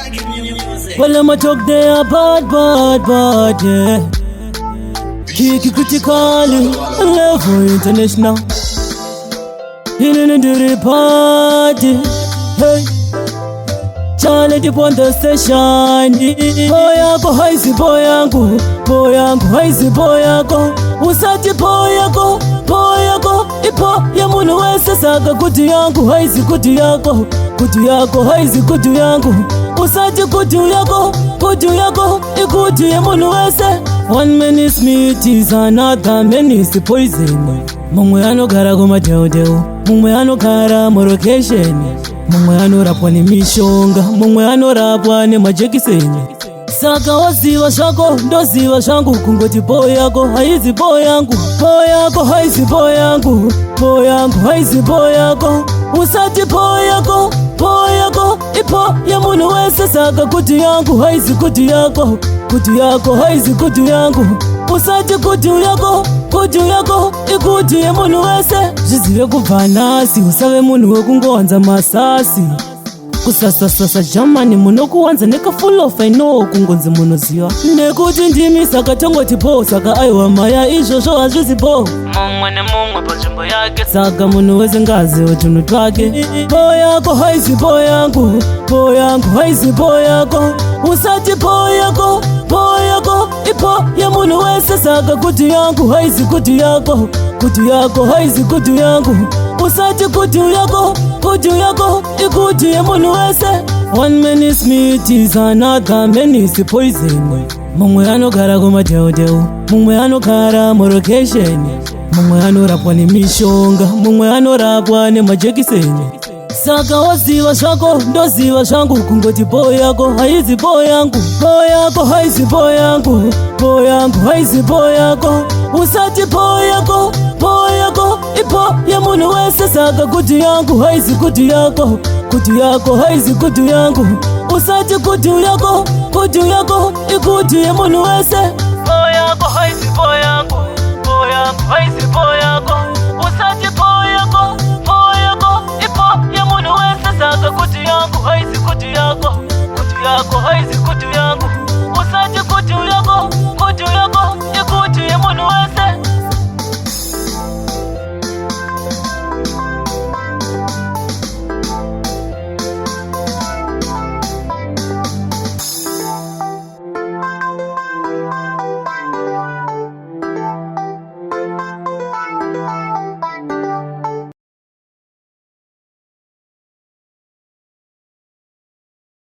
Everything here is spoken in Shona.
Well, I'ma talk there bad, yeah. Kiki critically, level international. In the party, hey. Charlie deep on the station. Boyango, haisi boyango, haisi boyango. Usati boyango, ipo ya munu wese saga kuti yangu, haisi kuti yako, haisi kuti yangu. Usati kuti yako, ikuti ya munu wese. One man is meat is another man is poison. Mumwe anogara kumadeo, mumwe anogara morokesheni, mumwe anorapwa nemishonga, mumwe anorapwa nemajekiseni. Saka waziva zvako ndoziva zvangu, kungoti boyako haizi boyangu, haizi boyangu, haizi boyako. Usati boyako, ipo ya munu wese saka kuti yangu, haizi kuti yako, haizi kuti yangu. Usati kuti yako, ikuti ya munu wese. Zvizive kubva nasi, usave munhu wekungowanza masasi. Kusasasasa Germany munokuwanza neka full of I know kungonzi munoziva. Nekuti ndimi saka tongoti po, saka aiwa maya izvozvo hazvizipo. Mumwe nemumwe panzvimbo yake, saka munhu wese ngazive tunhu twake. Boyako haizi boyangu, haizi boyako. Usati boyako, ipo ya munhu wese saka kuti yangu, haizi kuti yako, haizi kuti yangu. Usati kuti yako, ikuti ya munhu wese. One man is meat is another man is poison. Mumwe anogara kumadeo, mumwe anogara morokesheni, mumwe anorapwa nemishonga, mumwe anorapwa nemajekiseni. Saka waziva zvako ndoziva zvangu, kungoti boyako haizi boyangu, haizi boyangu, haizi boyako. Usati boyako, ipo ya munhu wese saka kuti yangu, haizi kuti yako, haizi kuti yangu. Usati kuti yako, ikuti ya munhu wese. boyako haizi boyangu, haizi boyako. Usati boyako, ipo ya munu wese saka kuti yangu, haizi kuti yako, haizi kuti yangu.